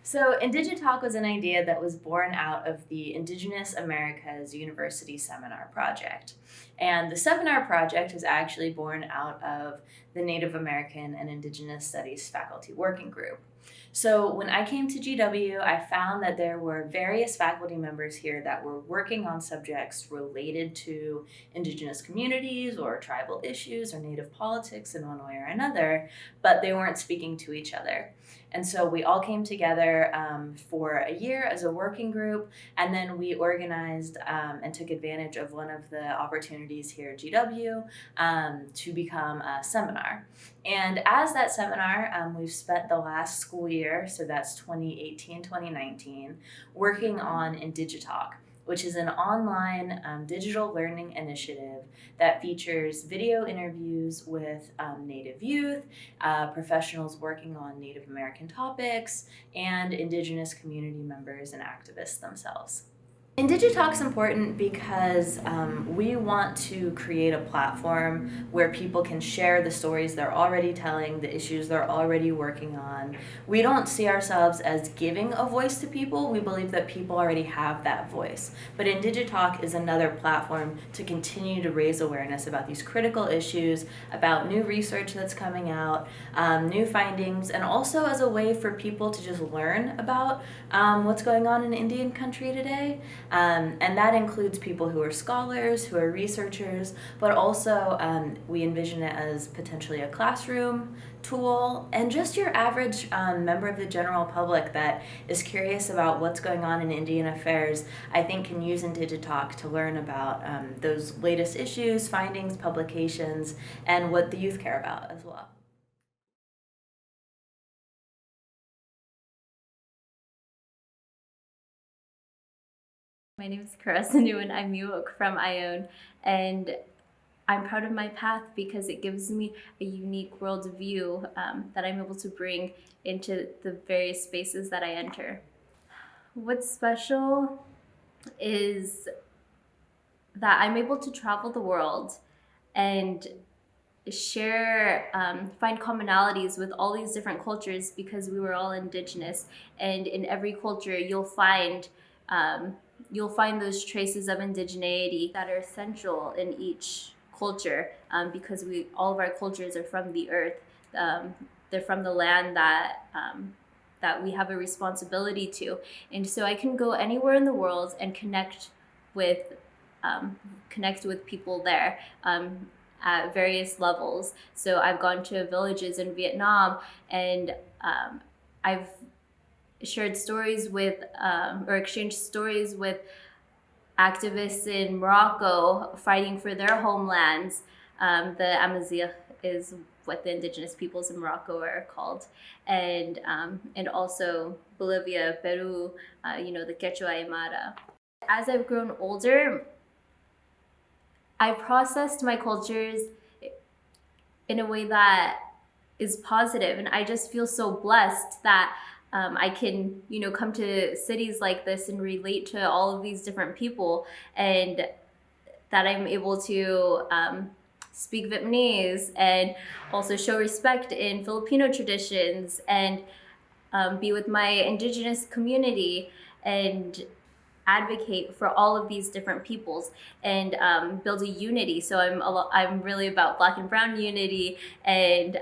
So, IndigeTalk was an idea that was born out of the Indigenous Americas University Seminar Project. And the seminar project was actually born out of the Native American and Indigenous Studies Faculty Working Group. So, when I came to GW, I found that there were various faculty members here that were working on subjects related to Indigenous communities or tribal issues or Native politics in one way or another, but they weren't speaking to each other. And so we all came together for a year as a working group, and then we organized and took advantage of one of the opportunities here at GW to become a seminar. And as that seminar, we've spent the last school year, so that's 2018-2019, working on IndigeTalk, which is an online digital learning initiative that features video interviews with Native youth, professionals working on Native American topics, and Indigenous community members and activists themselves. IndigeTalk's important because we want to create a platform where people can share the stories they're already telling, the issues they're already working on. We don't see ourselves as giving a voice to people. We believe that people already have that voice. But IndigeTalk is another platform to continue to raise awareness about these critical issues, about new research that's coming out, new findings, and also as a way for people to just learn about what's going on in Indian country today. And that includes people who are scholars, who are researchers, but also we envision it as potentially a classroom tool, and just your average member of the general public that is curious about what's going on in Indian affairs, I think can use IndigeTalk to learn about those latest issues, findings, publications, and what the youth care about as well. My name is Karasanu and I'm Miwok from Ione, and I'm proud of my path because it gives me a unique worldview that I'm able to bring into the various spaces that I enter. What's special is that I'm able to travel the world and share, find commonalities with all these different cultures because we were all indigenous, and in every culture you'll find those traces of indigeneity that are essential in each culture, because all of our cultures are from the earth. They're from the land that we have a responsibility to, and so I can go anywhere in the world and with connect with people there. At various levels. So I've gone to villages in Vietnam, and I've shared stories with or exchanged stories with activists in Morocco fighting for their homelands. The Amazigh is what the indigenous peoples in Morocco are called, and also Bolivia, Peru, the Quechua Aymara. As I've grown older, I processed my cultures in a way that is positive, and I just feel so blessed that I can, come to cities like this and relate to all of these different people, and that I'm able to speak Vietnamese and also show respect in Filipino traditions and be with my indigenous community and advocate for all of these different peoples and build a unity. So I'm really about Black and Brown unity and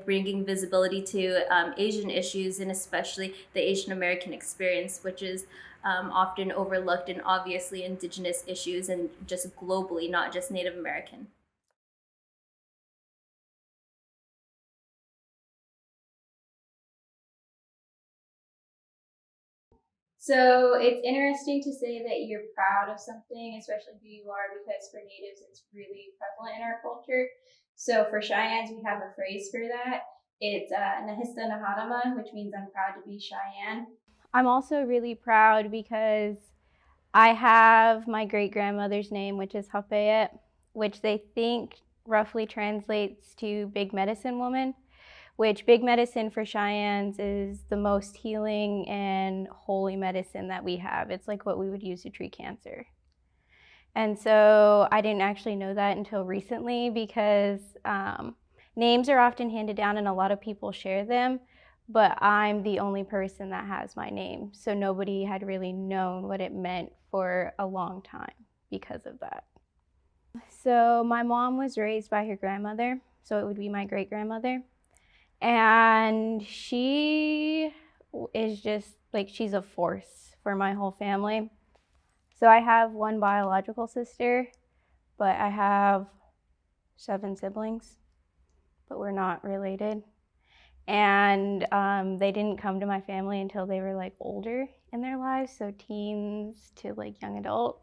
bringing visibility to Asian issues, and especially the Asian American experience, which is often overlooked, and obviously indigenous issues and just globally, not just Native American. So it's interesting to say that you're proud of something, especially who you are, because for Natives, it's really prevalent in our culture. So for Cheyennes, we have a phrase for that. It's Nahista Nahadama, which means I'm proud to be Cheyenne. I'm also really proud because I have my great-grandmother's name, which is Hafayet, which they think roughly translates to Big Medicine Woman, which Big Medicine for Cheyennes is the most healing and holy medicine that we have. It's like what we would use to treat cancer. And so I didn't actually know that until recently because names are often handed down and a lot of people share them, but I'm the only person that has my name. So nobody had really known what it meant for a long time because of that. So my mom was raised by her grandmother, so it would be my great grandmother. And she is just like, she's a force for my whole family. So I have one biological sister, but I have 7 siblings, but we're not related. And they didn't come to my family until they were like older in their lives, so teens to like young adults.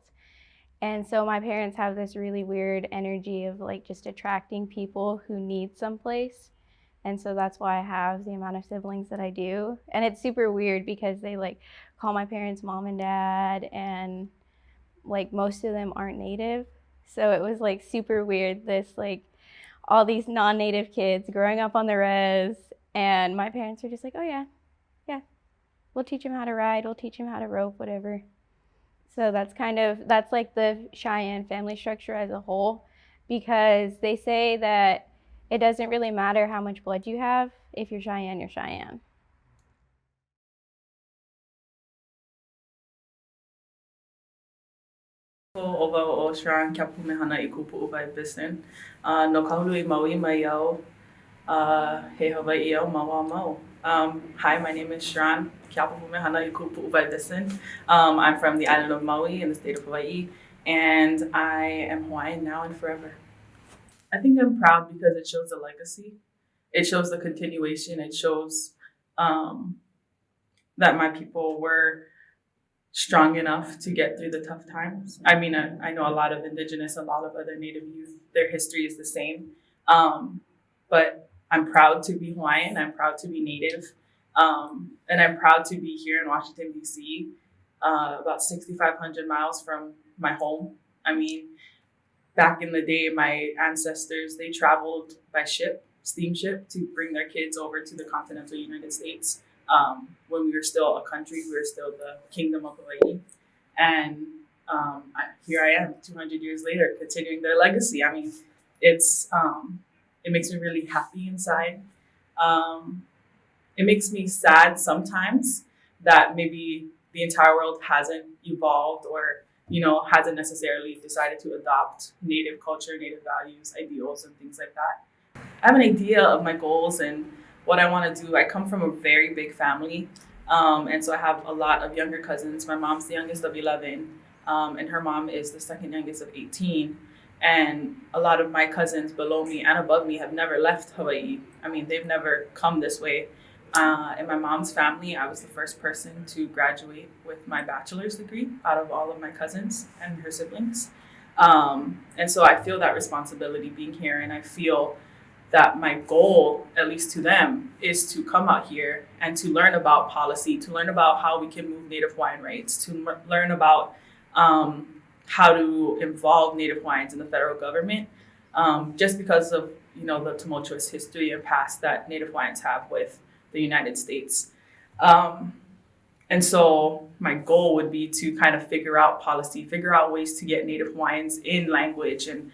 And so my parents have this really weird energy of like just attracting people who need someplace. And so that's why I have the amount of siblings that I do. And it's super weird because they like call my parents mom and dad, and like most of them aren't native. So it was like super weird, this like all these non-native kids growing up on the res, and my parents are just like, oh yeah, yeah, we'll teach them how to ride, we'll teach them how to rope, whatever. So that's like the Cheyenne family structure as a whole, because they say that it doesn't really matter how much blood you have. If you're Cheyenne, you're Cheyenne. Ko ova o Sharon kia pumehana I kupu uvai bisin. No kahului maui mai au he Hawaii au maua mau. Hi, my name is Sharon kia pumehana I kupu uvai bisin. I'm from the island of Maui in the state of Hawaii, and I am Hawaiian now and forever. I think I'm proud because it shows a legacy. It shows the continuation. It shows that my people were strong enough to get through the tough times. I mean, I know a lot of Indigenous, a lot of other Native youth, their history is the same. But I'm proud to be Hawaiian, I'm proud to be Native, and I'm proud to be here in Washington, D.C., about 6,500 miles from my home. I mean, back in the day, my ancestors, they traveled by ship, steamship, to bring their kids over to the continental United States. When we were still a country, we were still the Kingdom of Hawaii. And here I am, 200 years later, continuing their legacy. I mean, it makes me really happy inside. It makes me sad sometimes that maybe the entire world hasn't evolved or hasn't necessarily decided to adopt Native culture, Native values, ideals, and things like that. I have an idea of my goals and what I want to do. I come from a very big family, and so I have a lot of younger cousins. My mom's the youngest of 11, and her mom is the second youngest of 18. And a lot of my cousins below me and above me have never left Hawaii. I mean, they've never come this way. In my mom's family, I was the first person to graduate with my bachelor's degree out of all of my cousins and her siblings. And so I feel that responsibility being here, and I feel that my goal, at least to them, is to come out here and to learn about policy, to learn about how we can move Native Hawaiian rights, to learn about how to involve Native Hawaiians in the federal government, just because of the tumultuous history and past that Native Hawaiians have with the United States. And so my goal would be to kind of figure out policy, figure out ways to get Native Hawaiians in language, and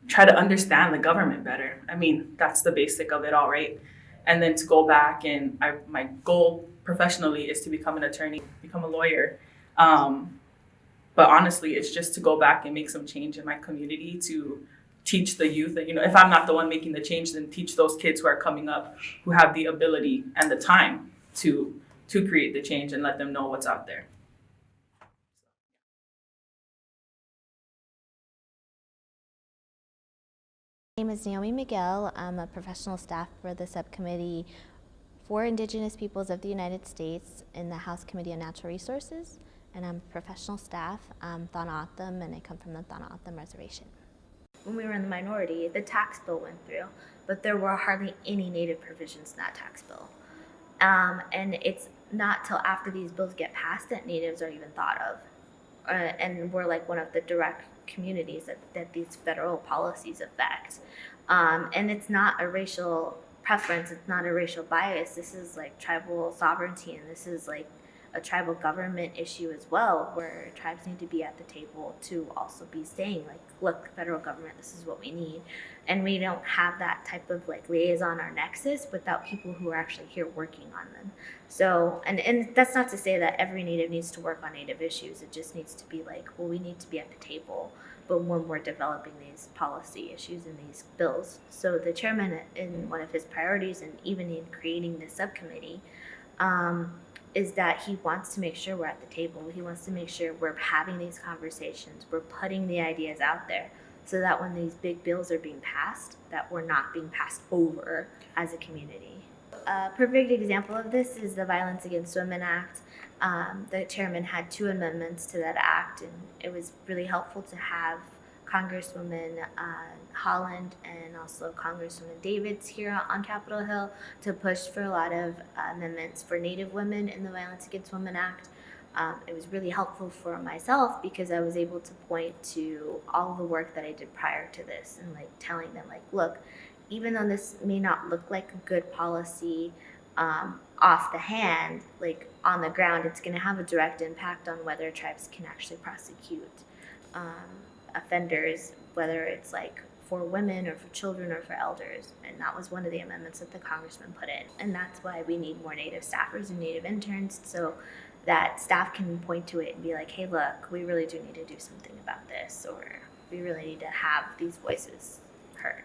try to understand the government better. I mean, that's the basic of it all, right? And then to go back and my goal professionally is to become an attorney, become a lawyer. But honestly, it's just to go back and make some change in my community, to teach the youth that, if I'm not the one making the change, then teach those kids who are coming up, who have the ability and the time to create the change, and let them know what's out there. My name is Naomi Miguel. I'm a professional staff for the subcommittee for Indigenous Peoples of the United States in the House Committee on Natural Resources, and I'm professional staff. I'm Thana-O'odham, and I come from the Thana-O'odham Reservation. When we were in the minority, the tax bill went through, but there were hardly any Native provisions in that tax bill. And it's not till after these bills get passed that Natives are even thought of. And we're like one of the direct communities that these federal policies affect. And it's not a racial preference, it's not a racial bias. This is like tribal sovereignty, and this is like a tribal government issue as well, where tribes need to be at the table to also be saying, like, look, federal government, this is what we need. And we don't have that type of like liaison or nexus without people who are actually here working on them. So, and that's not to say that every Native needs to work on Native issues. It just needs to be like, well, we need to be at the table, but when we're developing these policy issues and these bills. So the chairman, in one of his priorities, and even in creating this subcommittee, is that he wants to make sure we're at the table. He wants to make sure we're having these conversations, we're putting the ideas out there, so that when these big bills are being passed, that we're not being passed over as a community. A perfect example of this is the Violence Against Women Act. The chairman had 2 amendments to that act, and it was really helpful to have Congresswoman Holland and also Congresswoman Davids here on Capitol Hill to push for a lot of amendments for Native women in the Violence Against Women Act. It was really helpful for myself because I was able to point to all the work that I did prior to this and like telling them, like, look, even though this may not look like a good policy off the hand, like on the ground, it's going to have a direct impact on whether tribes can actually prosecute offenders, whether it's like for women or for children or for elders. And that was one of the amendments that the congressman put in. And that's why we need more Native staffers and Native interns, so that staff can point to it and be like, hey, look, we really do need to do something about this, or we really need to have these voices heard.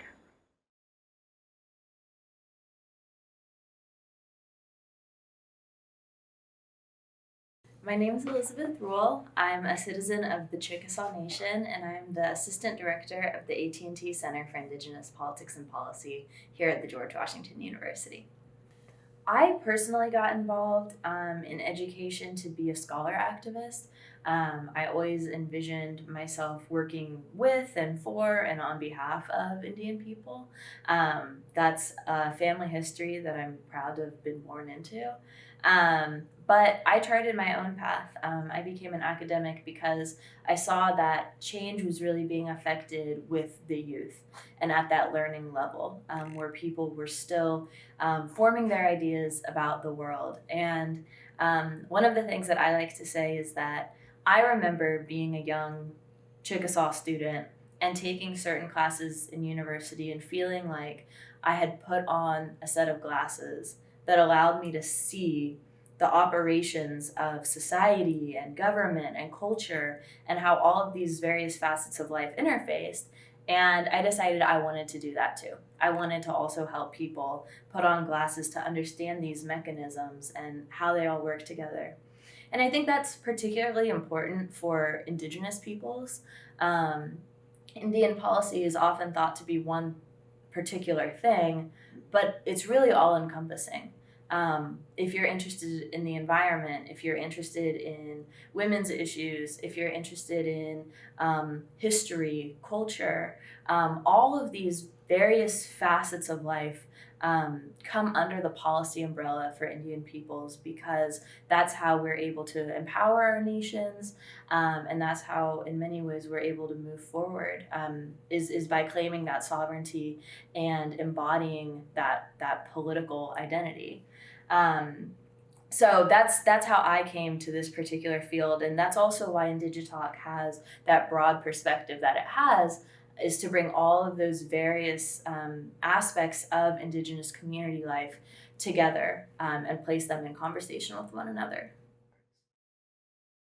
My name is Elizabeth Rule. I'm a citizen of the Chickasaw Nation, and I'm the Assistant Director of the AT&T Center for Indigenous Politics and Policy here at the George Washington University. I personally got involved in education to be a scholar activist. I always envisioned myself working with and for and on behalf of Indian people. That's a family history that I'm proud to have been born into. But I charted my own path. I became an academic because I saw that change was really being affected with the youth and at that learning level, where people were still forming their ideas about the world. And one of the things that I like to say is that I remember being a young Chickasaw student and taking certain classes in university and feeling like I had put on a set of glasses that allowed me to see the operations of society and government and culture and how all of these various facets of life interfaced. And I decided I wanted to do that too. I wanted to also help people put on glasses to understand these mechanisms and how they all work together. And I think that's particularly important for Indigenous peoples. Indian policy is often thought to be one particular thing, but it's really all encompassing. If you're interested in the environment, if you're interested in women's issues, if you're interested in history, culture, all of these various facets of life come under the policy umbrella for Indian peoples, because that's how we're able to empower our nations, and that's how in many ways we're able to move forward, is by claiming that sovereignty and embodying that political identity. So that's how I came to this particular field, and that's also why IndigeTalk has that broad perspective that it has, is to bring all of those various aspects of Indigenous community life together and place them in conversation with one another.